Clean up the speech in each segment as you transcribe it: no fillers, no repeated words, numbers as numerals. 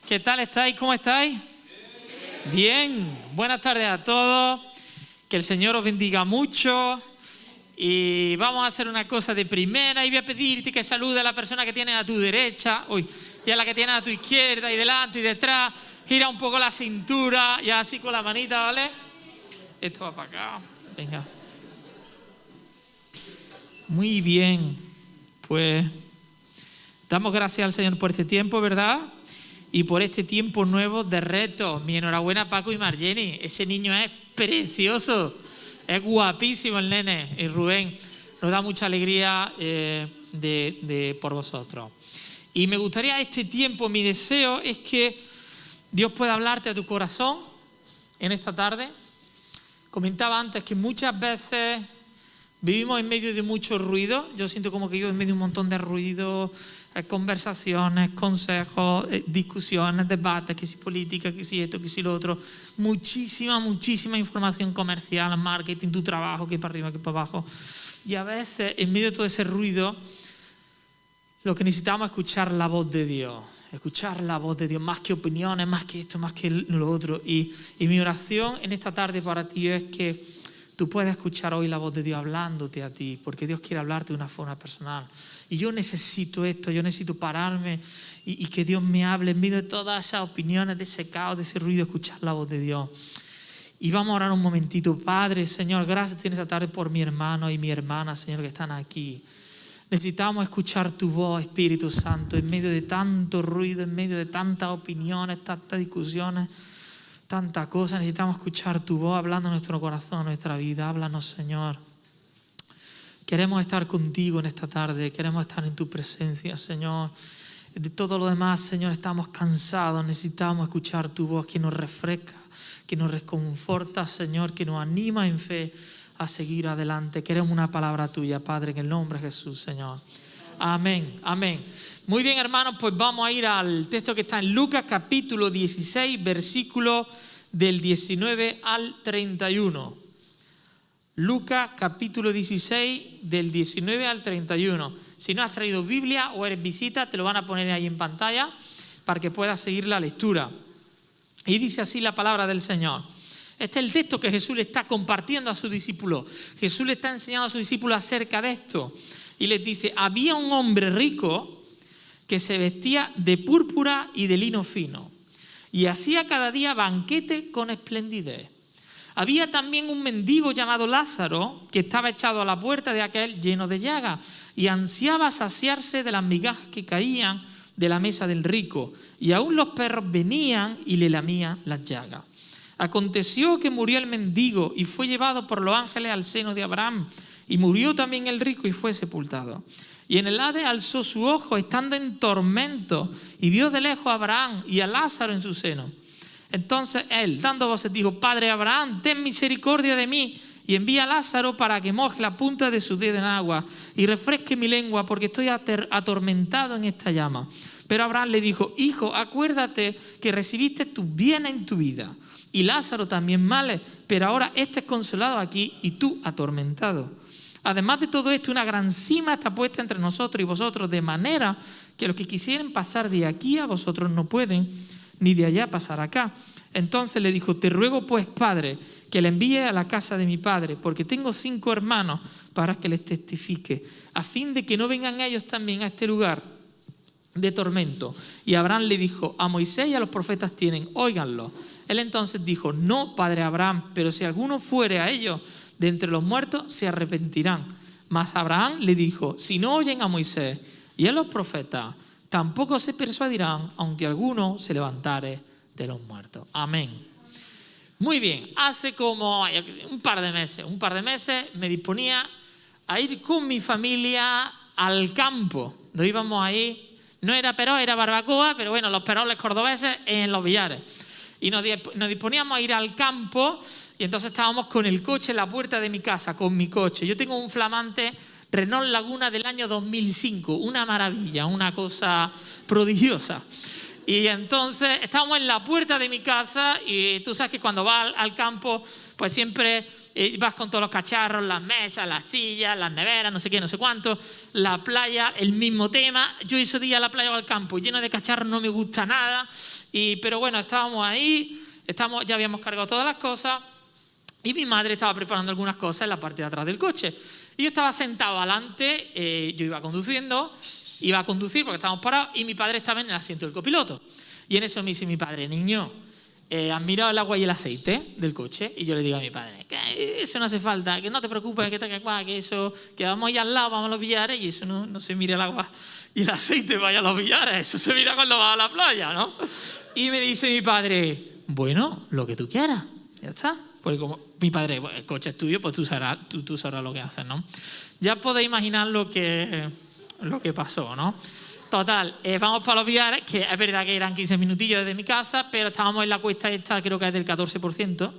¿Qué tal estáis? ¿Cómo estáis? Bien. Buenas tardes a todos. Que el Señor os bendiga mucho. Y vamos a hacer una cosa de primera y voy a pedirte que salude a la persona que tienes a tu derecha y a la que tienes a tu izquierda y delante y detrás. Gira un poco la cintura y así con la manita, ¿vale? Esto va para acá. Venga. Muy bien. Pues damos gracias al Señor por este tiempo, ¿verdad? Y por este tiempo nuevo de retos. Mi enhorabuena a Paco y Marjeni. Ese niño es precioso. Es guapísimo el nene. Y Rubén, nos da mucha alegría por vosotros. Y me gustaría este tiempo, mi deseo es que Dios pueda hablarte a tu corazón en esta tarde. Comentaba antes que muchas veces vivimos en medio de mucho ruido. Yo siento como que vivo en medio de un montón de ruido, conversaciones, consejos, discusiones, debates, que si política, que si esto, que si lo otro. Muchísima información comercial, marketing, tu trabajo, que para arriba, que para abajo. Y a veces, en medio de todo ese ruido, lo que necesitamos es escuchar la voz de Dios. Escuchar la voz de Dios, más que opiniones, más que esto, más que lo otro. Y mi oración en esta tarde para ti es que tú puedes escuchar hoy la voz de Dios hablándote a ti, porque Dios quiere hablarte de una forma personal. Y yo necesito esto, yo necesito pararme y que Dios me hable en medio de todas esas opiniones, de ese caos, de ese ruido, escuchar la voz de Dios. Y vamos a orar un momentito. Padre, Señor, gracias esta tarde por mi hermano y mi hermana, Señor, que están aquí. Necesitamos escuchar tu voz, Espíritu Santo, en medio de tanto ruido, en medio de tantas opiniones, tantas discusiones, tantas cosas. Necesitamos escuchar tu voz hablando en nuestro corazón, en nuestra vida. Háblanos, Señor. Queremos estar contigo en esta tarde, queremos estar en tu presencia, Señor. De todo lo demás, Señor, estamos cansados, necesitamos escuchar tu voz que nos refresca, que nos reconforta, Señor, que nos anima en fe a seguir adelante. Queremos una palabra tuya, Padre, en el nombre de Jesús, Señor. Amén, amén. Muy bien, hermanos, pues vamos a ir al texto que está en Lucas capítulo 16, versículo del 19 al 31. Lucas capítulo 16, del 19 al 31. Si no has traído Biblia o eres visita, te lo van a poner ahí en pantalla para que puedas seguir la lectura. Y dice así la palabra del Señor. Este es el texto que Jesús le está compartiendo a sus discípulos. Jesús le está enseñando a sus discípulos acerca de esto. Y les dice, había un hombre rico que se vestía de púrpura y de lino fino y hacía cada día banquete con esplendidez. Había también un mendigo llamado Lázaro que estaba echado a la puerta de aquel lleno de llagas y ansiaba saciarse de las migajas que caían de la mesa del rico, y aún los perros venían y le lamían las llagas. Aconteció que murió el mendigo y fue llevado por los ángeles al seno de Abraham, y murió también el rico y fue sepultado. Y en el Hades alzó su ojo estando en tormento y vio de lejos a Abraham y a Lázaro en su seno. Entonces él, dando voces, dijo, Padre Abraham, ten misericordia de mí y envía a Lázaro para que moje la punta de su dedo en agua y refresque mi lengua porque estoy atormentado en esta llama. Pero Abraham le dijo, hijo, acuérdate que recibiste tus bienes en tu vida y Lázaro también males, pero ahora este es consolado aquí y tú atormentado. Además de todo esto, una gran cima está puesta entre nosotros y vosotros, de manera que los que quisieren pasar de aquí a vosotros no pueden, ni de allá pasar acá. Entonces le dijo, te ruego pues, Padre, que le envíe a la casa de mi padre, porque tengo 5 hermanos, para que les testifique, a fin de que no vengan ellos también a este lugar de tormento. Y Abraham le dijo, a Moisés y a los profetas tienen, óiganlo. Él entonces dijo, no, Padre Abraham, pero si alguno fuere a ellos de entre los muertos, se arrepentirán. Mas Abraham le dijo, si no oyen a Moisés y a los profetas, tampoco se persuadirán, aunque alguno se levantare de los muertos. Amén. Muy bien, hace como un par de meses me disponía a ir con mi familia al campo. Nos íbamos ahí, no era perol, era barbacoa, pero bueno, los peroles cordobeses en Los Villares. Y nos disponíamos a ir al campo y entonces estábamos con el coche en la puerta de mi casa, con mi coche. Yo tengo un flamante Renault Laguna del año 2005, una maravilla, una cosa prodigiosa. Y entonces estábamos en la puerta de mi casa y tú sabes que cuando vas al campo pues siempre vas con todos los cacharros, las mesas, las sillas, las neveras, no sé qué, no sé cuánto, la playa, el mismo tema. Yo ese día a la playa o al campo lleno de cacharros no me gusta nada, pero bueno, estábamos ahí, ya habíamos cargado todas las cosas y mi madre estaba preparando algunas cosas en la parte de atrás del coche. Y yo estaba sentado adelante, yo iba a conducir porque estábamos parados, y mi padre estaba en el asiento del copiloto. Y en eso me dice mi padre: niño, ¿has mirado el agua y el aceite del coche? Y yo le digo a mi padre: que eso no hace falta, que no te preocupes, que eso, que vamos a ir al lado, vamos a los billares, y eso no se mira el agua y el aceite vaya a los billares, eso se mira cuando vas a la playa, ¿no? Y me dice mi padre: bueno, lo que tú quieras, ya está. Porque como mi padre, bueno, el coche es tuyo, pues tú sabrás lo que haces, ¿no? Ya podéis imaginar lo que pasó, ¿no? Total, vamos para los billares, que es verdad que eran 15 minutillos desde mi casa, pero estábamos en la cuesta esta, creo que es del 14%,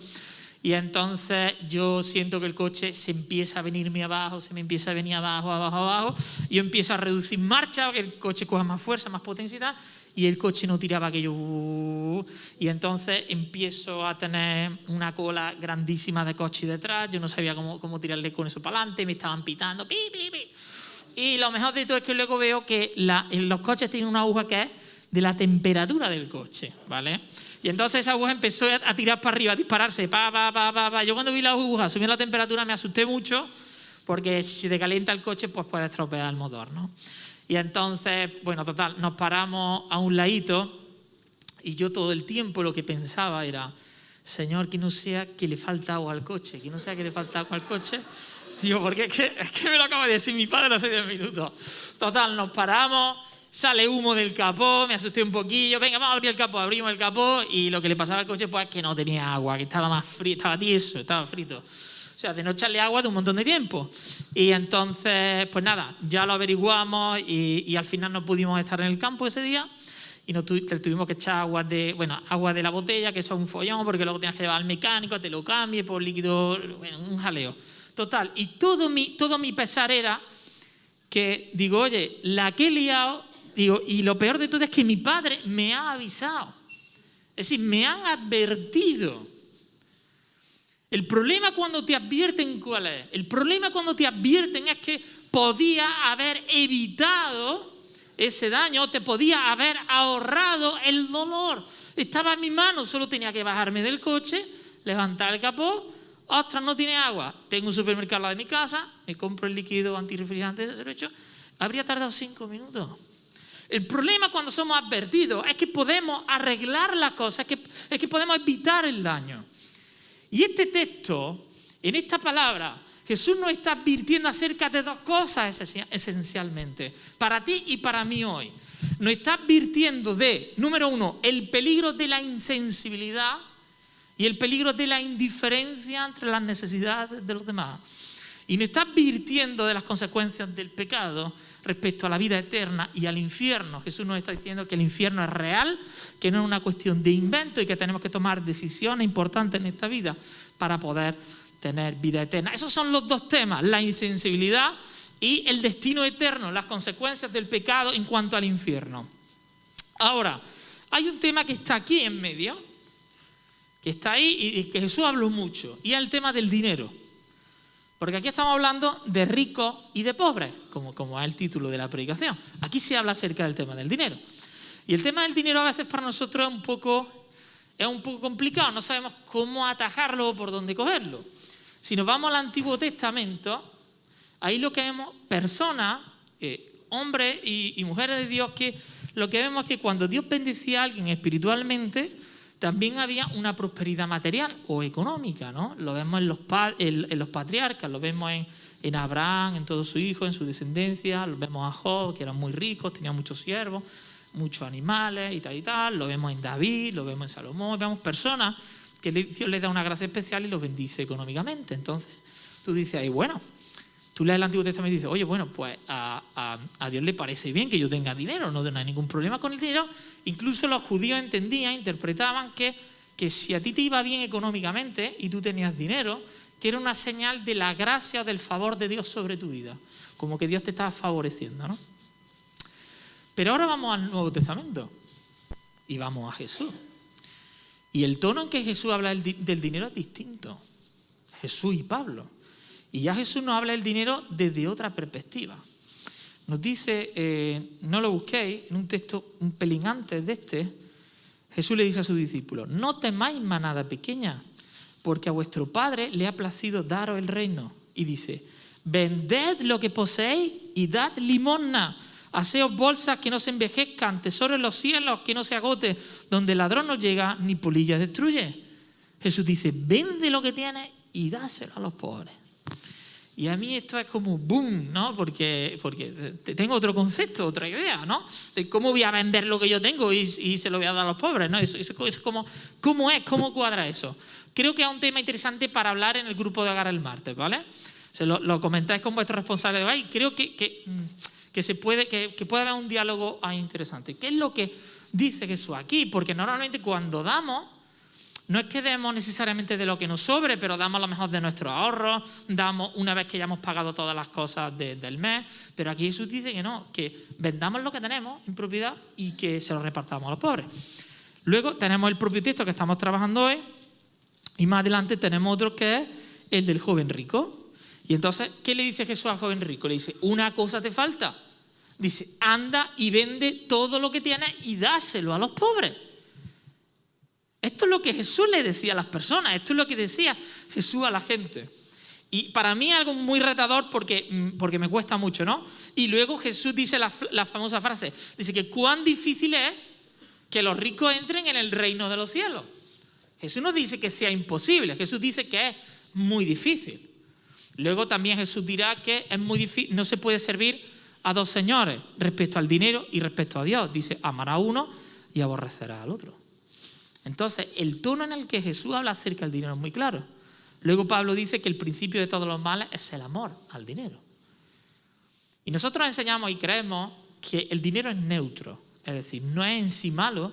y entonces yo siento que el coche se empieza a venirme abajo, se me empieza a venir abajo, y yo empiezo a reducir marcha, que el coche coja más fuerza, más potencia y tal, y el coche no tiraba aquello, y entonces empiezo a tener una cola grandísima de coche detrás, yo no sabía cómo tirarle con eso para adelante, me estaban pitando, pi, pi, pi. Y lo mejor de todo es que luego veo que los coches tienen una aguja que es de la temperatura del coche, ¿vale? Y entonces esa aguja empezó a tirar para arriba, a dispararse, pa. Yo cuando vi la aguja subir la temperatura me asusté mucho, porque si te calienta el coche, pues puedes estropear el motor, ¿no? Y entonces, bueno, total, nos paramos a un ladito y yo todo el tiempo lo que pensaba era: Señor, que no sea que le falta agua al coche, que no sea que le falta agua al coche. Digo, porque es que me lo acaba de decir mi padre hace 10 minutos. Total, nos paramos, sale humo del capó, me asusté un poquillo. Venga, vamos a abrir el capó, abrimos el capó, y lo que le pasaba al coche pues es que no tenía agua, que estaba más frío, estaba tieso, estaba frito. O sea, de no echarle agua de un montón de tiempo. Y entonces, pues nada, ya lo averiguamos y al final no pudimos estar en el campo ese día. Y tuvimos que echar agua de la botella, que eso es un follón, porque luego tienes que llevar al mecánico, te lo cambie por líquido, bueno, un jaleo. Total, y todo mi pesar era que, digo, oye, la que he liado, digo, y lo peor de todo es que mi padre me ha avisado. Es decir, me han advertido. El problema cuando te advierten, ¿cuál es? El problema cuando te advierten es que podía haber evitado ese daño, te podía haber ahorrado el dolor. Estaba en mi mano, solo tenía que bajarme del coche, levantar el capó. Ostras, no tiene agua. Tengo un supermercado al lado de mi casa, me compro el líquido antirrefrigerante, ese se lo he hecho. Habría tardado 5 minutos. El problema cuando somos advertidos es que podemos arreglar las cosas, es que podemos evitar el daño. Y este texto, en esta palabra, Jesús nos está advirtiendo acerca de dos cosas esencialmente, para ti y para mí hoy. Nos está advirtiendo de, número uno, el peligro de la insensibilidad y el peligro de la indiferencia entre las necesidades de los demás. Y nos está advirtiendo de las consecuencias del pecado respecto a la vida eterna y al infierno. Jesús nos está diciendo que el infierno es real, que no es una cuestión de invento y que tenemos que tomar decisiones importantes en esta vida para poder tener vida eterna. Esos son los dos temas, la insensibilidad y el destino eterno, las consecuencias del pecado en cuanto al infierno. Ahora, hay un tema que está aquí en medio, que está ahí y que Jesús habló mucho, y es el tema del dinero. Porque aquí estamos hablando de ricos y de pobres, como es el título de la predicación. Aquí se habla acerca del tema del dinero. Y el tema del dinero a veces para nosotros es un poco complicado, no sabemos cómo atajarlo o por dónde cogerlo. Si nos vamos al Antiguo Testamento, ahí lo que vemos, personas, hombres y mujeres de Dios, que lo que vemos es que cuando Dios bendecía a alguien espiritualmente, también había una prosperidad material o económica, ¿no? Lo vemos en los patriarcas, lo vemos en Abraham, en todos sus hijos, en su descendencia, lo vemos a Job, que eran muy ricos, tenían muchos siervos, muchos animales y tal, lo vemos en David, lo vemos en Salomón, vemos personas que Dios les da una gracia especial y los bendice económicamente. Entonces, tú dices ahí, bueno, tú lees el Antiguo Testamento y dices, oye, bueno, pues a Dios le parece bien que yo tenga dinero, no hay ningún problema con el dinero. Incluso los judíos entendían, interpretaban que si a ti te iba bien económicamente y tú tenías dinero, que era una señal de la gracia o del favor de Dios sobre tu vida, como que Dios te estaba favoreciendo, ¿no? Pero ahora vamos al Nuevo Testamento y vamos a Jesús. Y el tono en que Jesús habla del dinero es distinto. Jesús y Pablo. Y ya Jesús nos habla del dinero desde otra perspectiva. Nos dice, no lo busquéis, en un texto un pelín antes de este, Jesús le dice a sus discípulos: no temáis manada pequeña, porque a vuestro Padre le ha placido daros el reino. Y dice: vended lo que poseéis y dad limosna. Haceos bolsas que no se envejezcan, tesoros en los cielos que no se agote, donde el ladrón no llega ni polilla destruye. Jesús dice: vende lo que tienes y dáselo a los pobres. Y a mí esto es como boom, ¿no? Porque tengo otro concepto, otra idea, ¿no? De cómo voy a vender lo que yo tengo y se lo voy a dar a los pobres, ¿no? Eso ¿cómo cuadra eso? Creo que es un tema interesante para hablar en el grupo de Hogar el martes, ¿vale? Lo comentáis con vuestros responsables de hogar y creo que puede haber un diálogo ahí interesante. ¿Qué es lo que dice Jesús aquí? Porque normalmente cuando damos, no es que demos necesariamente de lo que nos sobre, pero damos a lo mejor de nuestros ahorros, damos una vez que ya hemos pagado todas las cosas del mes. Pero aquí Jesús dice que no, que vendamos lo que tenemos en propiedad y que se lo repartamos a los pobres. Luego tenemos el propio texto que estamos trabajando hoy y más adelante tenemos otro que es el del joven rico. Y entonces, ¿qué le dice Jesús al joven rico? Le dice: una cosa te falta. Dice: anda y vende todo lo que tienes y dáselo a los pobres. Esto es lo que Jesús le decía a las personas, esto es lo que decía Jesús a la gente. Y para mí es algo muy retador porque me cuesta mucho, ¿no? Y luego Jesús dice la famosa frase, dice que cuán difícil es que los ricos entren en el reino de los cielos. Jesús no dice que sea imposible, Jesús dice que es muy difícil. Luego también Jesús dirá que es muy difícil, no se puede servir a dos señores respecto al dinero y respecto a Dios. Dice: amará a uno y aborrecerá al otro. Entonces, el tono en el que Jesús habla acerca del dinero es muy claro. Luego Pablo dice que el principio de todos los males es el amor al dinero. Y nosotros enseñamos y creemos que el dinero es neutro, es decir, no es en sí malo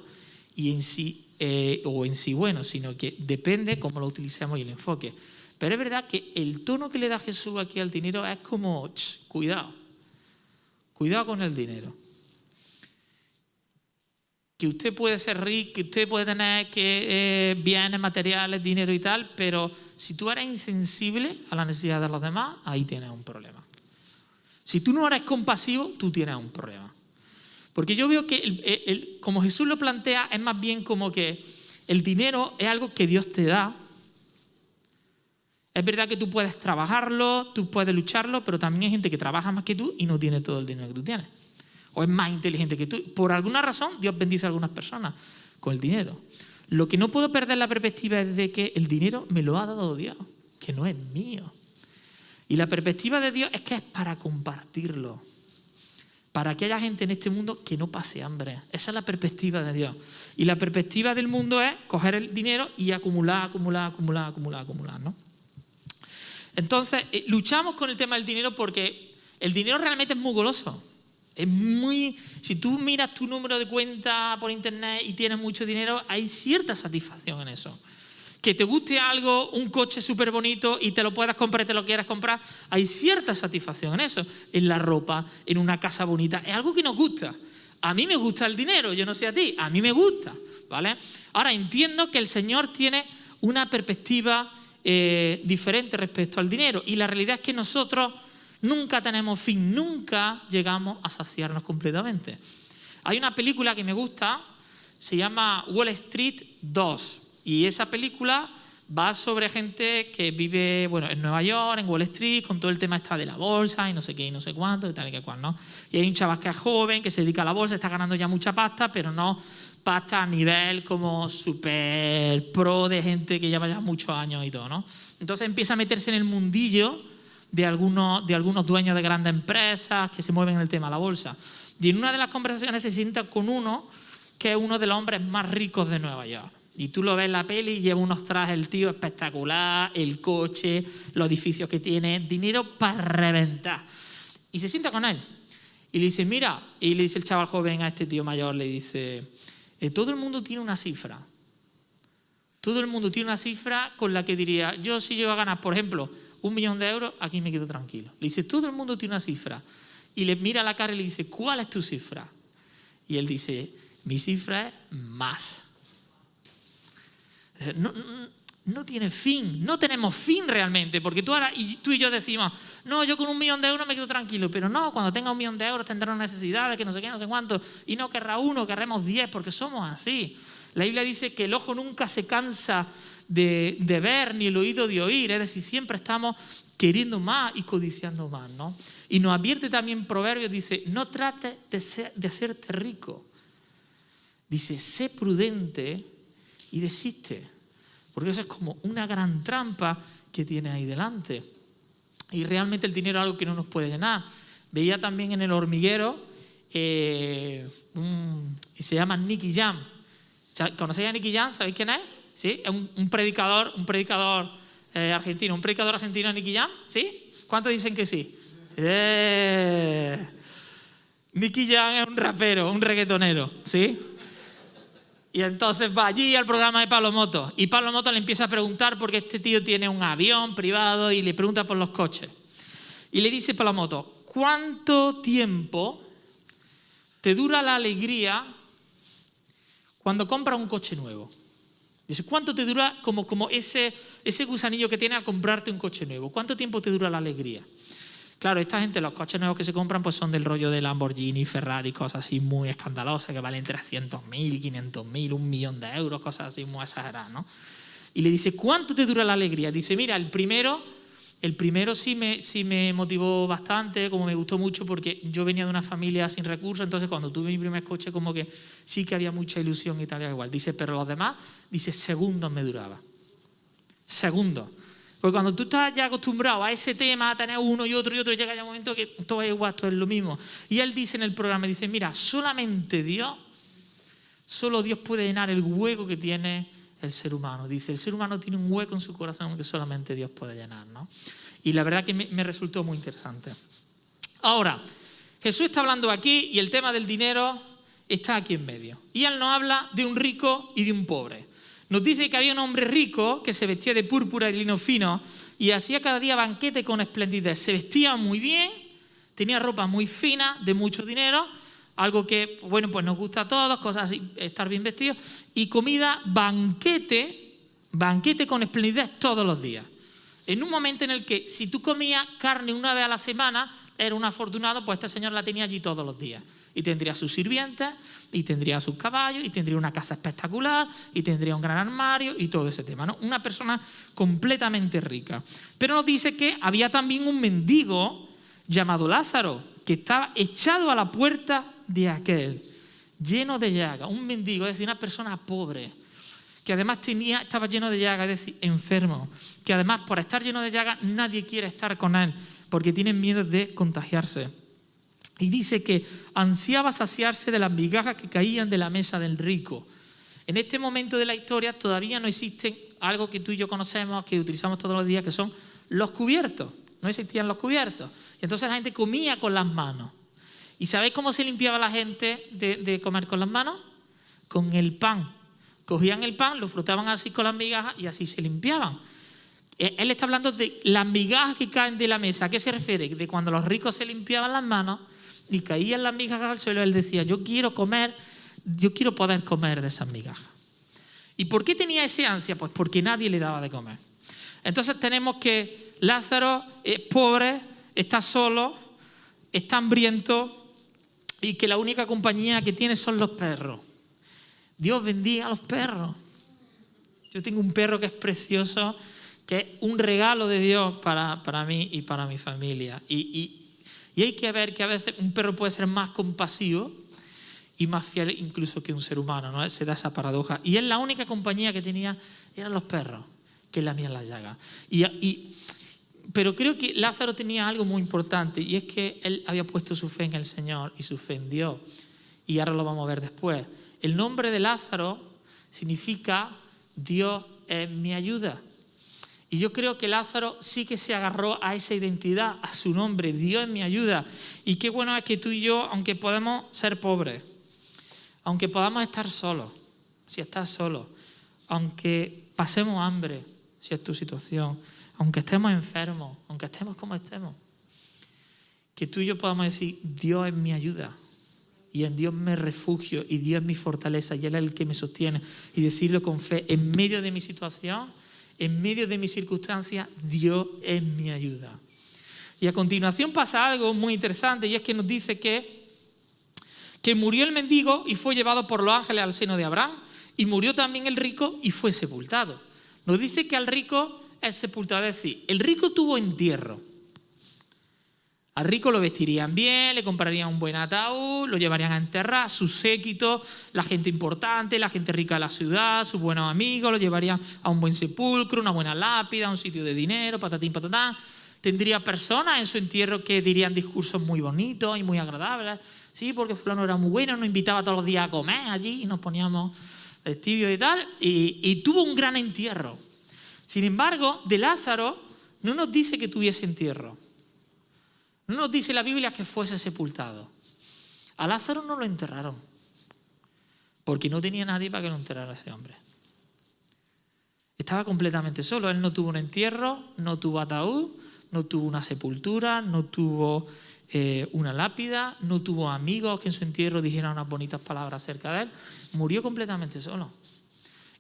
y en sí bueno, sino que depende cómo lo utilicemos y el enfoque. Pero es verdad que el tono que le da Jesús aquí al dinero es como, cuidado con el dinero. Que usted puede ser rico, que usted puede tener bienes materiales, dinero y tal, pero si tú eres insensible a la necesidad de los demás, ahí tienes un problema. Si tú no eres compasivo, tú tienes un problema. Porque yo veo que, como Jesús lo plantea, es más bien como que el dinero es algo que Dios te da. Es verdad que tú puedes trabajarlo, tú puedes lucharlo, pero también hay gente que trabaja más que tú y no tiene todo el dinero que tú tienes. O es más inteligente que tú. Por alguna razón, Dios bendice a algunas personas con el dinero. Lo que no puedo perder la perspectiva es de que el dinero me lo ha dado Dios, que no es mío. Y la perspectiva de Dios es que es para compartirlo. Para que haya gente en este mundo que no pase hambre. Esa es la perspectiva de Dios. Y la perspectiva del mundo es coger el dinero y acumular, ¿no? Entonces, luchamos con el tema del dinero porque el dinero realmente es muy goloso. Si tú miras tu número de cuenta por internet y tienes mucho dinero, hay cierta satisfacción en eso. Que te guste algo, un coche súper bonito y te lo puedas comprar y te lo quieras comprar, hay cierta satisfacción en eso. En la ropa, en una casa bonita, es algo que nos gusta. A mí me gusta el dinero, yo no sé a ti, a mí me gusta, ¿vale? Ahora entiendo que el Señor tiene una perspectiva diferente respecto al dinero y la realidad es que nosotros nunca tenemos fin, nunca llegamos a saciarnos completamente. Hay una película que me gusta, se llama Wall Street 2 y esa película va sobre gente que vive en Nueva York, en Wall Street, con todo el tema de la bolsa y no sé qué y no sé cuánto y tal y que cual, ¿no? Y hay un chaval que es joven, que se dedica a la bolsa, está ganando ya mucha pasta, pero no pasta a nivel como super pro de gente que lleva ya muchos años y todo, ¿no? Entonces empieza a meterse en el mundillo de algunos dueños de grandes empresas que se mueven en el tema de la bolsa. Y en una de las conversaciones se sienta con uno que es uno de los hombres más ricos de Nueva York. Y tú lo ves en la peli y lleva unos trajes el tío espectacular, el coche, los edificios que tiene, dinero para reventar. Y se sienta con él. Y le dice, mira, y le dice el chaval joven a este tío mayor, le dice, todo el mundo tiene una cifra. Todo el mundo tiene una cifra con la que diría, yo si llego a ganar, por ejemplo, 1 millón de euros, aquí me quedo tranquilo. Le dice, todo el mundo tiene una cifra. Y le mira a la cara y le dice, ¿cuál es tu cifra? Y él dice, mi cifra es más. no tiene fin, no tenemos fin realmente, porque tú y yo decimos, no, yo con 1 millón de euros me quedo tranquilo, pero no, cuando tenga 1 millón de euros tendrá una necesidad de que no sé qué, no sé cuánto, y no querrá 1, querremos 10, porque somos así. La Biblia dice que el ojo nunca se cansa de ver, ni el oído de oír, es decir, siempre estamos queriendo más y codiciando más, ¿no? Y nos advierte también Proverbios, dice, no trates de hacerte rico. Dice, sé prudente y desiste. Porque eso es como una gran trampa que tiene ahí delante. Y realmente el dinero es algo que no nos puede llenar. Veía también en El Hormiguero, se llama Nicky Jam. ¿Conocéis a Nicky Jam? ¿Sabéis quién es? ¿Sí? Es un predicador argentino. ¿Un predicador argentino, Nicky Jam? ¿Sí? ¿Cuántos dicen que sí? Nicky Jam es un rapero, un reggaetonero, ¿sí? Y entonces va allí al programa de Pablo Motos. Y Pablo Motos le empieza a preguntar porque este tío tiene un avión privado y le pregunta por los coches. Y le dice Pablo Motos, ¿cuánto tiempo te dura la alegría cuando compras un coche nuevo? Dice, ¿cuánto te dura como ese gusanillo que tienes al comprarte un coche nuevo? ¿Cuánto tiempo te dura la alegría? Claro, esta gente, los coches nuevos que se compran pues son del rollo de Lamborghini, Ferrari, cosas así muy escandalosas que valen 300.000, 500.000, 1 millón de euros, cosas así muy exageradas, ¿no? Y le dice, ¿cuánto te dura la alegría? Dice, mira, el primero sí me motivó bastante, como me gustó mucho porque yo venía de una familia sin recursos, entonces cuando tuve mi primer coche como que sí que había mucha ilusión y tal y igual. Dice, pero los demás, dice, segundos me duraba. Segundos. Porque cuando tú estás ya acostumbrado a ese tema, a tener uno y otro, llega ya un momento que todo es igual, todo es lo mismo. Y él dice en el programa, dice, mira, solo Dios puede llenar el hueco que tiene el ser humano. Dice, el ser humano tiene un hueco en su corazón que solamente Dios puede llenar, ¿no? Y la verdad que me resultó muy interesante. Ahora, Jesús está hablando aquí y el tema del dinero está aquí en medio. Y él nos habla de un rico y de un pobre. Nos dice que había un hombre rico que se vestía de púrpura y lino fino y hacía cada día banquete con esplendidez. Se vestía muy bien, tenía ropa muy fina, de mucho dinero, algo que, bueno, pues nos gusta a todos, cosas así, estar bien vestidos, y comida, banquete con esplendidez todos los días. En un momento en el que si tú comías carne 1 vez a la semana, era un afortunado, pues este señor la tenía allí todos los días. Y tendría sus sirvientes, y tendría sus caballos, y tendría una casa espectacular, y tendría un gran armario, y todo ese tema, ¿no? Una persona completamente rica. Pero nos dice que había también un mendigo llamado Lázaro, que estaba echado a la puerta de aquel, lleno de llagas. Un mendigo, es decir, una persona pobre, que además estaba lleno de llagas, es decir, enfermo, que además por estar lleno de llagas nadie quiere estar con él, porque tienen miedo de contagiarse. Y dice que ansiaba saciarse de las migajas que caían de la mesa del rico. En este momento de la historia todavía no existen algo que tú y yo conocemos, que utilizamos todos los días, que son los cubiertos. No existían los cubiertos. Y entonces la gente comía con las manos. ¿Y sabéis cómo se limpiaba la gente de comer con las manos? Con el pan. Cogían el pan, lo frotaban así con las migajas y así se limpiaban. Él está hablando de las migajas que caen de la mesa. ¿A qué se refiere? De cuando los ricos se limpiaban las manos y caían las migajas al suelo, él decía, yo quiero poder comer de esas migajas. ¿Y por qué tenía ese ansia? Pues porque nadie le daba de comer. Entonces tenemos que Lázaro es pobre, está solo, está hambriento y que la única compañía que tiene son los perros. Dios bendiga a los perros. Yo tengo un perro que es precioso, que es un regalo de Dios para mí y para mi familia. Y hay que ver que a veces un perro puede ser más compasivo y más fiel incluso que un ser humano, ¿no? Se da esa paradoja. Y él la única compañía que tenía eran los perros, que lamían las llagas. Pero creo que Lázaro tenía algo muy importante y es que él había puesto su fe en el Señor y su fe en Dios. Y ahora lo vamos a ver después. El nombre de Lázaro significa Dios es mi ayuda. Y yo creo que Lázaro sí que se agarró a esa identidad, a su nombre, Dios es mi ayuda. Y qué bueno es que tú y yo, aunque podemos ser pobres, aunque podamos estar solos, si estás solo, aunque pasemos hambre, si es tu situación, aunque estemos enfermos, aunque estemos como estemos, que tú y yo podamos decir, Dios es mi ayuda. Y en Dios me refugio, y Dios es mi fortaleza, y Él es el que me sostiene. Y decirlo con fe, en medio de mi situación, en medio de mis circunstancias, Dios es mi ayuda. Y a continuación pasa algo muy interesante, y es que nos dice que murió el mendigo y fue llevado por los ángeles al seno de Abraham, y murió también el rico y fue sepultado. Nos dice que al rico es sepultado, es decir, el rico tuvo entierro. Al rico lo vestirían bien, le comprarían un buen ataúd, lo llevarían a enterrar, su séquito, la gente importante, la gente rica de la ciudad, sus buenos amigos, lo llevarían a un buen sepulcro, una buena lápida, un sitio de dinero, patatín, patatán. Tendría personas en su entierro que dirían discursos muy bonitos y muy agradables. Sí, porque fulano era muy bueno, nos invitaba todos los días a comer allí y nos poníamos tibios y tal. Y tuvo un gran entierro. Sin embargo, de Lázaro no nos dice que tuviese entierro. No nos dice la Biblia que fuese sepultado. A Lázaro no lo enterraron, porque no tenía nadie para que lo enterrara ese hombre. Estaba completamente solo. Él no tuvo un entierro, no tuvo ataúd, no tuvo una sepultura, no tuvo una lápida, no tuvo amigos que en su entierro dijeran unas bonitas palabras acerca de él. Murió completamente solo.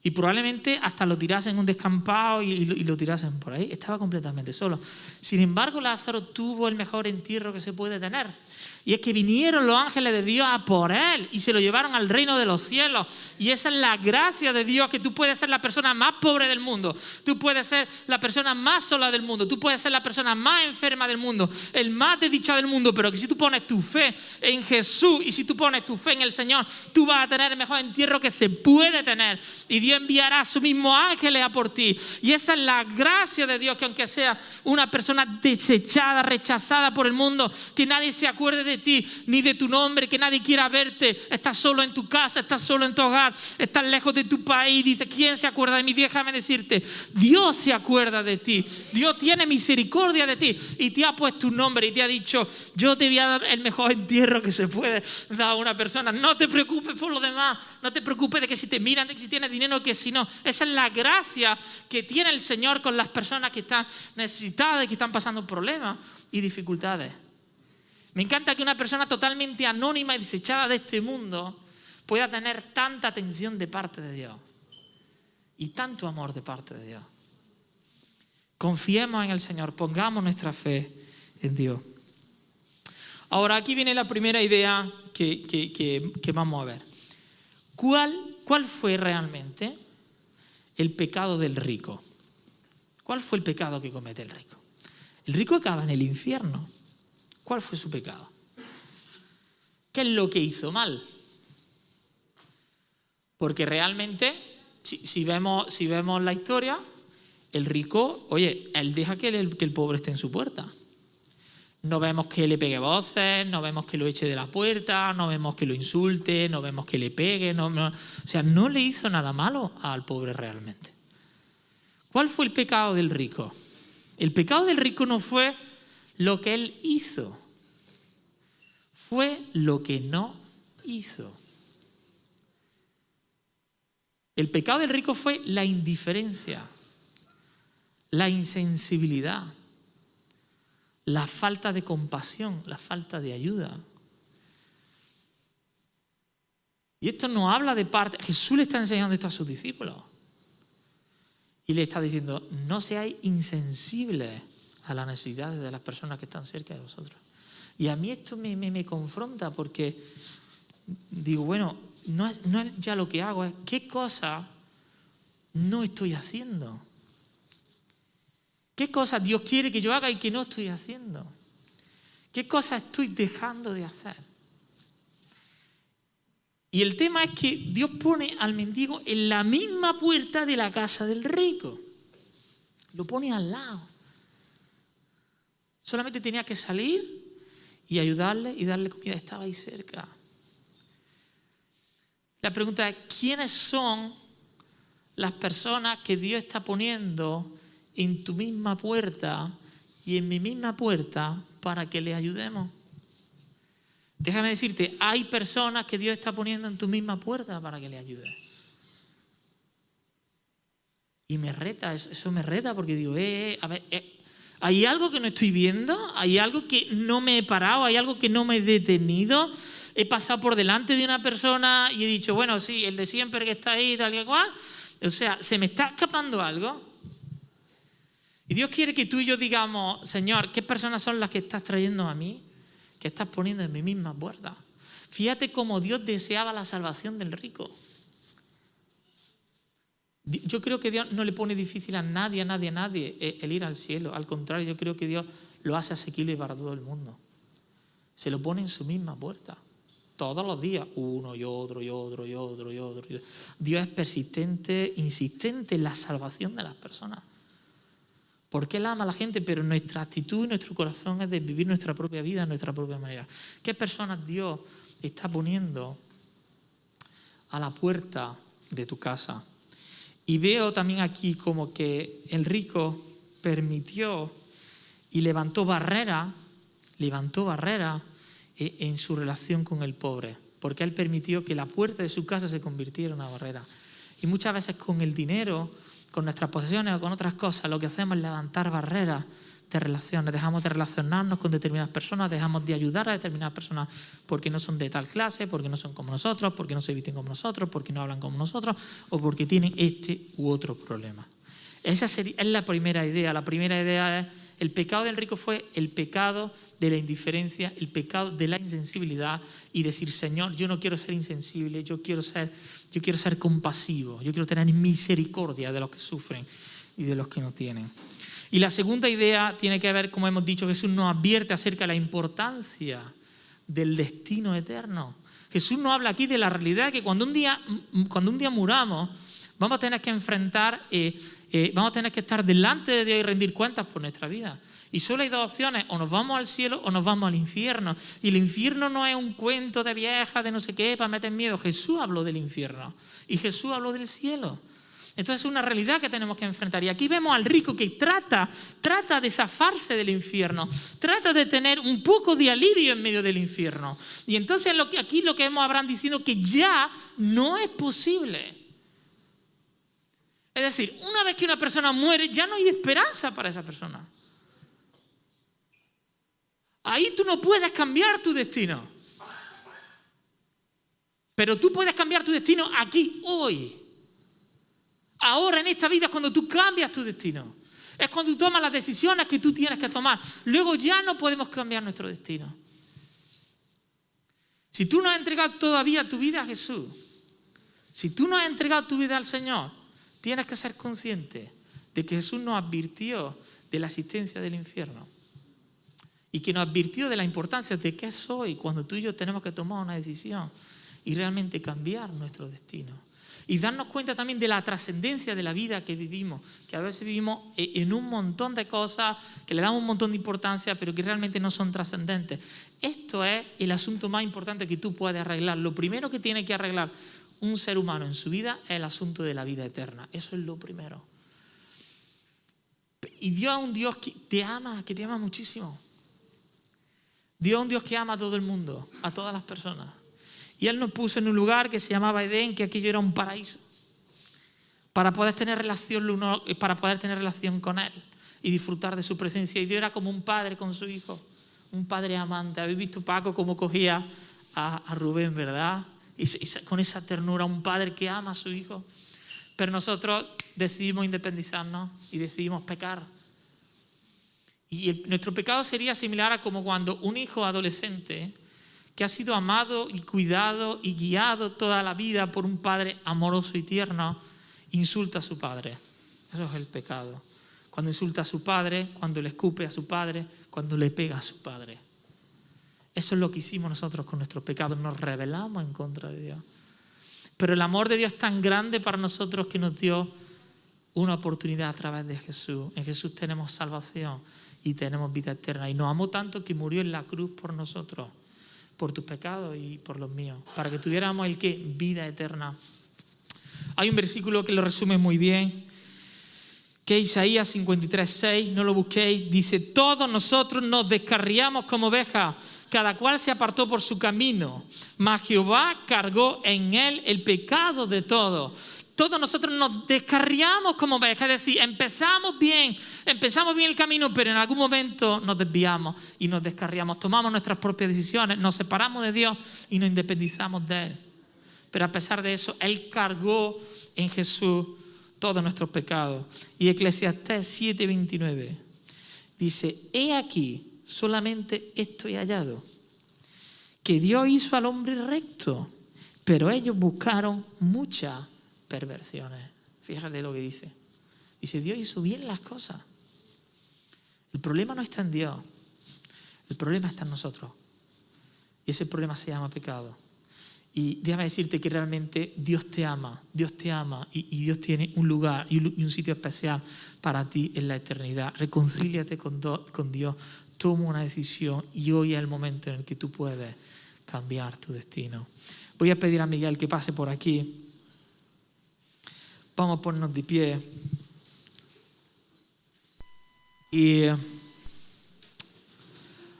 Y probablemente hasta lo tirasen en un descampado y lo tirasen por ahí. Estaba completamente solo. Sin embargo, Lázaro tuvo el mejor entierro que se puede tener. Y es que vinieron los ángeles de Dios a por él y se lo llevaron al reino de los cielos. Y esa es la gracia de Dios, que tú puedes ser la persona más pobre del mundo. Tú puedes ser la persona más sola del mundo. Tú puedes ser la persona más enferma del mundo, el más desdichado del mundo. Pero que si tú pones tu fe en Jesús y si tú pones tu fe en el Señor, tú vas a tener el mejor entierro que se puede tener. Y Dios enviará a sus mismos ángeles a por ti. Y esa es la gracia de Dios, que aunque sea una persona desechada, rechazada por el mundo, que nadie se acuerde de ti ni de tu nombre, que nadie quiera verte, estás solo en tu casa, estás solo en tu hogar, estás lejos de tu país, dices, ¿quién se acuerda de mí? Déjame decirte, Dios se acuerda de ti, Dios tiene misericordia de ti y te ha puesto un nombre y te ha dicho, yo te voy a dar el mejor entierro que se puede dar a una persona. No te preocupes por lo demás, no te preocupes de que si te miran, de que si tienes dinero, que si no. Esa es la gracia que tiene el Señor con las personas que están necesitadas y que están pasando problemas y dificultades. Me encanta que una persona totalmente anónima y desechada de este mundo pueda tener tanta atención de parte de Dios y tanto amor de parte de Dios. Confiemos en el Señor, pongamos nuestra fe en Dios. Ahora aquí viene la primera idea que vamos a ver. ¿Cuál fue realmente el pecado del rico? ¿Cuál fue el pecado que comete el rico? El rico acaba en el infierno. ¿Cuál fue su pecado? ¿Qué es lo que hizo mal? Porque realmente, si vemos la historia, el rico, oye, él deja que el pobre esté en su puerta. No vemos que le pegue voces, no vemos que lo eche de la puerta, no vemos que lo insulte, no vemos que le pegue. O sea, no le hizo nada malo al pobre realmente. ¿Cuál fue el pecado del rico? El pecado del rico no fue lo que él hizo, fue lo que no hizo. El pecado del rico fue la indiferencia, la insensibilidad, la falta de compasión, la falta de ayuda. Y esto no habla de parte. Jesús le está enseñando esto a sus discípulos. Y le está diciendo, no seáis insensibles a las necesidades de las personas que están cerca de vosotros. Y a mí esto me confronta porque digo, bueno, no es ya lo que hago, es qué cosa no estoy haciendo. ¿Qué cosas Dios quiere que yo haga y que no estoy haciendo? ¿Qué cosas estoy dejando de hacer? Y el tema es que Dios pone al mendigo en la misma puerta de la casa del rico. Lo pone al lado. Solamente tenía que salir y ayudarle y darle comida. Estaba ahí cerca. La pregunta es, ¿quiénes son las personas que Dios está poniendo en tu misma puerta y en mi misma puerta para que le ayudemos? Déjame decirte, hay personas que Dios está poniendo en tu misma puerta para que le ayudes. Y me reta, eso me reta porque digo, a ver, ¿hay algo que no estoy viendo? ¿Hay algo que no me he parado? ¿Hay algo que no me he detenido? He pasado por delante de una persona y he dicho, bueno, sí, el de siempre que está ahí, tal y cual. O sea, ¿se me está escapando algo? Y Dios quiere que tú y yo digamos, Señor, ¿qué personas son las que estás trayendo a mí? Que estás poniendo en mi misma puerta. Fíjate cómo Dios deseaba la salvación del rico. Yo creo que Dios no le pone difícil a nadie el ir al cielo. Al contrario, yo creo que Dios lo hace asequible para todo el mundo. Se lo pone en su misma puerta. Todos los días, uno y otro y otro y otro y otro. Dios es persistente, insistente en la salvación de las personas. Porque Él ama a la gente, pero nuestra actitud y nuestro corazón es de vivir nuestra propia vida, nuestra propia manera. ¿Qué personas Dios está poniendo a la puerta de tu casa? Y veo también aquí como que el rico permitió y levantó barrera en su relación con el pobre, porque Él permitió que la puerta de su casa se convirtiera en una barrera. Y muchas veces con el dinero, con nuestras posesiones o con otras cosas, lo que hacemos es levantar barreras de relaciones. Dejamos de relacionarnos con determinadas personas, dejamos de ayudar a determinadas personas porque no son de tal clase, porque no son como nosotros, porque no se visten como nosotros, porque no hablan como nosotros o porque tienen este u otro problema. Esa es la primera idea. La primera idea es: el pecado del rico fue el pecado de la indiferencia, el pecado de la insensibilidad, y decir, Señor, yo no quiero ser insensible, yo quiero ser compasivo, yo quiero tener misericordia de los que sufren y de los que no tienen. Y la segunda idea tiene que ver, como hemos dicho, Jesús nos advierte acerca de la importancia del destino eterno. Jesús nos habla aquí de la realidad de que cuando un día muramos, vamos a tener que enfrentar, vamos a tener que estar delante de Dios y rendir cuentas por nuestra vida. Y solo hay dos opciones: o nos vamos al cielo o nos vamos al infierno. Y el infierno no es un cuento de vieja, de no sé qué, para meter miedo. Jesús habló del infierno y Jesús habló del cielo. Entonces es una realidad que tenemos que enfrentar. Y aquí vemos al rico que trata de zafarse del infierno, trata de tener un poco de alivio en medio del infierno. Y entonces aquí lo que vemos a Abraham diciendo que ya no es posible. Es decir, una vez que una persona muere, ya no hay esperanza para esa persona. Ahí tú no puedes cambiar tu destino. Pero tú puedes cambiar tu destino aquí, hoy. Ahora, en esta vida, es cuando tú cambias tu destino. Es cuando tú tomas las decisiones que tú tienes que tomar. Luego ya no podemos cambiar nuestro destino. Si tú no has entregado todavía tu vida a Jesús, si tú no has entregado tu vida al Señor, tienes que ser consciente de que Jesús nos advirtió de la existencia del infierno y que nos advirtió de la importancia de qué soy cuando tú y yo tenemos que tomar una decisión y realmente cambiar nuestro destino. Y darnos cuenta también de la trascendencia de la vida que vivimos, que a veces vivimos en un montón de cosas, que le damos un montón de importancia, pero que realmente no son trascendentes. Esto es el asunto más importante que tú puedes arreglar. Lo primero que tiene que arreglar un ser humano en su vida es el asunto de la vida eterna. Eso es lo primero. Y Dios es un Dios que te ama muchísimo. Dios es un Dios que ama a todo el mundo, a todas las personas. Y Él nos puso en un lugar que se llamaba Edén, que aquello era un paraíso, para poder tener relación con Él y disfrutar de su presencia. Y Dios era como un padre con su hijo, un padre amante. Habéis visto, Paco, cómo cogía a Rubén, ¿verdad? Y con esa ternura, un padre que ama a su hijo. Pero nosotros decidimos independizarnos y decidimos pecar. Y nuestro pecado sería similar a como cuando un hijo adolescente que ha sido amado y cuidado y guiado toda la vida por un padre amoroso y tierno, insulta a su padre. Eso es el pecado. Cuando insulta a su padre, cuando le escupe a su padre, cuando le pega a su padre. Eso es lo que hicimos nosotros con nuestros pecados. Nos rebelamos en contra de Dios. Pero el amor de Dios es tan grande para nosotros que nos dio una oportunidad a través de Jesús. En Jesús tenemos salvación y tenemos vida eterna. Y nos amó tanto que murió en la cruz por nosotros, por tus pecados y por los míos, para que tuviéramos el ¿qué? Vida eterna. Hay un versículo que lo resume muy bien, que es Isaías 53:6, no lo busquéis, dice: todos nosotros nos descarriamos como ovejas, cada cual se apartó por su camino, mas Jehová cargó en él el pecado de todos. Todos nosotros nos descarriamos como ovejas, es decir, empezamos bien el camino, pero en algún momento nos desviamos y nos descarriamos, tomamos nuestras propias decisiones, nos separamos de Dios y nos independizamos de Él. Pero a pesar de eso, Él cargó en Jesús todos nuestros pecados. Y Eclesiastés 7:29 dice: he aquí, solamente esto he hallado, que Dios hizo al hombre recto, pero ellos buscaron muchas perversiones. Fíjate lo que dice. Dice, Dios hizo bien las cosas. El problema no está en Dios, el problema está en nosotros. Y ese problema se llama pecado. Y déjame decirte que realmente Dios te ama y Dios tiene un lugar y un sitio especial para ti en la eternidad. Reconcíliate con Dios, toma una decisión y hoy es el momento en el que tú puedes cambiar tu destino. Voy a pedir a Miguel que pase por aquí. Vamos a ponernos de pie. Y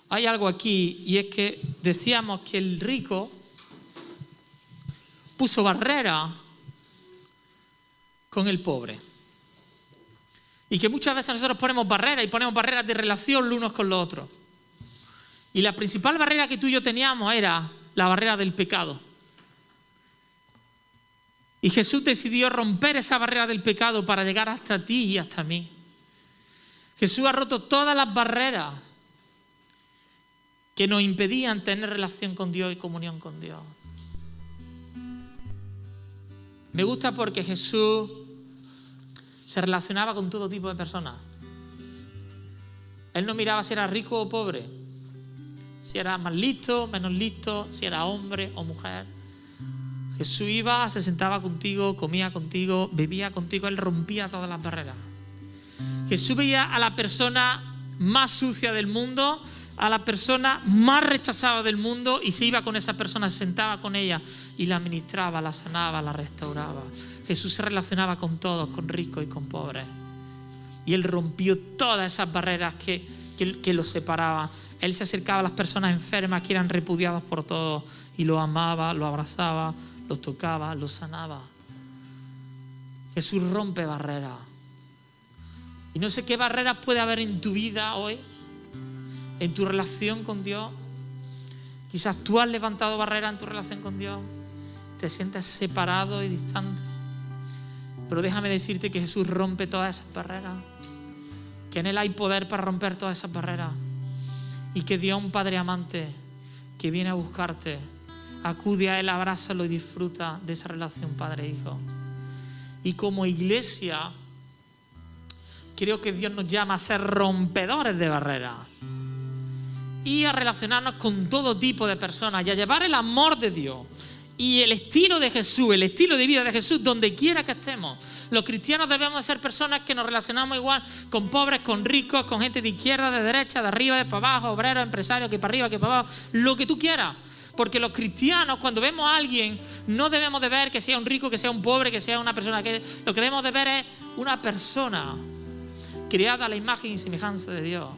hay algo aquí, y es que decíamos que el rico puso barrera con el pobre. Y que muchas veces nosotros ponemos barreras, y ponemos barreras de relación los unos con los otros. Y la principal barrera que tú y yo teníamos era la barrera del pecado. Y Jesús decidió romper esa barrera del pecado para llegar hasta ti y hasta mí. Jesús ha roto todas las barreras que nos impedían tener relación con Dios y comunión con Dios. Me gusta porque Jesús se relacionaba con todo tipo de personas. Él no miraba si era rico o pobre, si era más listo, menos listo, si era hombre o mujer. Jesús iba, se sentaba contigo, comía contigo, bebía contigo. Él rompía todas las barreras. Jesús veía a la persona más sucia del mundo, a la persona más rechazada del mundo, y se iba con esa persona, se sentaba con ella y la ministraba, la sanaba, la restauraba. Jesús se relacionaba con todos, con ricos y con pobres. Y Él rompió todas esas barreras que los separaban. Él se acercaba a las personas enfermas que eran repudiadas por todos y los amaba, los abrazaba, los tocaba, los sanaba. Jesús rompe barreras. Y no sé qué barreras puede haber en tu vida hoy, en tu relación con Dios. Quizás tú has levantado barreras en tu relación con Dios, te sientes separado y distante. Pero déjame decirte que Jesús rompe todas esas barreras, que en Él hay poder para romper todas esas barreras, y que Dios es un Padre amante que viene a buscarte. Acude a Él, abrázalo y disfruta de esa relación padre-hijo. Y como iglesia, creo que Dios nos llama a ser rompedores de barreras y a relacionarnos con todo tipo de personas y a llevar el amor de Dios y el estilo de Jesús, el estilo de vida de Jesús donde quiera que estemos. Los cristianos debemos ser personas que nos relacionamos igual con pobres, con ricos, con gente de izquierda, de derecha, de arriba, de para abajo, obreros, empresarios, que para arriba, que para abajo, lo que tú quieras. Porque los cristianos, cuando vemos a alguien, no debemos de ver que sea un rico, que sea un pobre, que sea una persona. Lo que debemos de ver es una persona creada a la imagen y semejanza de Dios.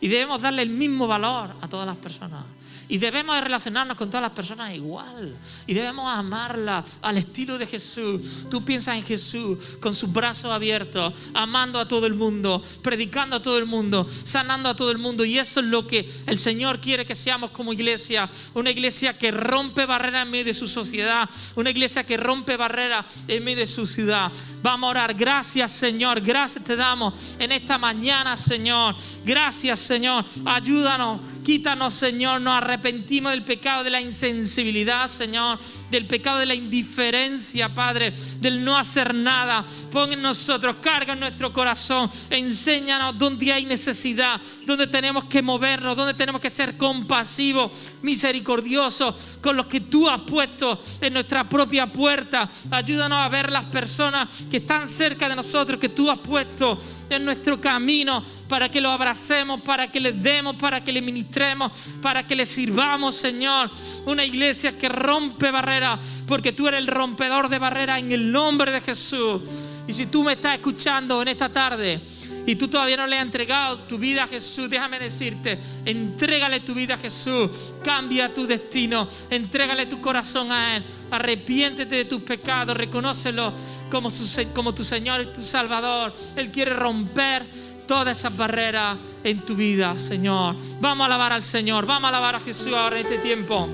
Y debemos darle el mismo valor a todas las personas. Y debemos de relacionarnos con todas las personas igual. Y debemos amarlas al estilo de Jesús. Tú piensas en Jesús con sus brazos abiertos, amando a todo el mundo, predicando a todo el mundo, sanando a todo el mundo. Y eso es lo que el Señor quiere que seamos como iglesia. Una iglesia que rompe barreras en medio de su sociedad. Una iglesia que rompe barreras en medio de su ciudad. Vamos a orar. Gracias, Señor. Gracias te damos en esta mañana, Señor. Gracias, Señor. Ayúdanos. Quítanos, Señor. Nos arrepentimos del pecado de la insensibilidad, Señor. Del pecado de la indiferencia, Padre. Del no hacer nada. Pon en nosotros, carga en nuestro corazón. Enséñanos dónde hay necesidad, dónde tenemos que movernos, dónde tenemos que ser compasivos, misericordiosos con los que tú has puesto en nuestra propia puerta. Ayúdanos a ver las personas que están cerca de nosotros, que tú has puesto en nuestro camino, para que los abracemos, para que les demos, para que les ministremos, para que les sirvamos, Señor. Una iglesia que rompe barreras, porque tú eres el rompedor de barreras en el nombre de Jesús. Y si tú me estás escuchando en esta tarde y tú todavía no le has entregado tu vida a Jesús, déjame decirte, entrégale tu vida a Jesús, cambia tu destino, entrégale tu corazón a Él, arrepiéntete de tus pecados, reconócelo como tu Señor y tu Salvador. Él quiere romper todas esas barreras en tu vida, Señor. Vamos a alabar al Señor, vamos a alabar a Jesús ahora en este tiempo.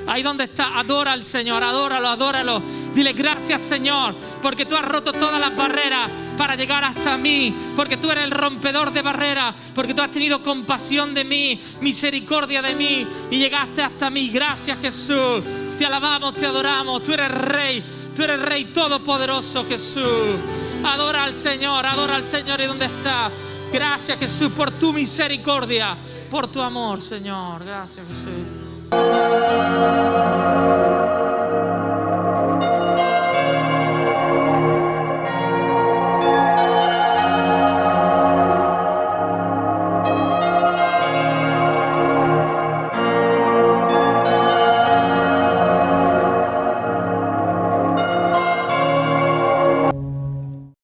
Ahí donde está, adora al Señor, adóralo, adóralo. Dile gracias, Señor, porque tú has roto todas las barreras para llegar hasta mí, porque tú eres el rompedor de barreras, porque tú has tenido compasión de mí, misericordia de mí y llegaste hasta mí. Gracias, Jesús. Te alabamos, te adoramos. Tú eres Rey todopoderoso, Jesús. Adora al Señor y donde está. Gracias, Jesús, por tu misericordia, por tu amor, Señor. Gracias, Jesús.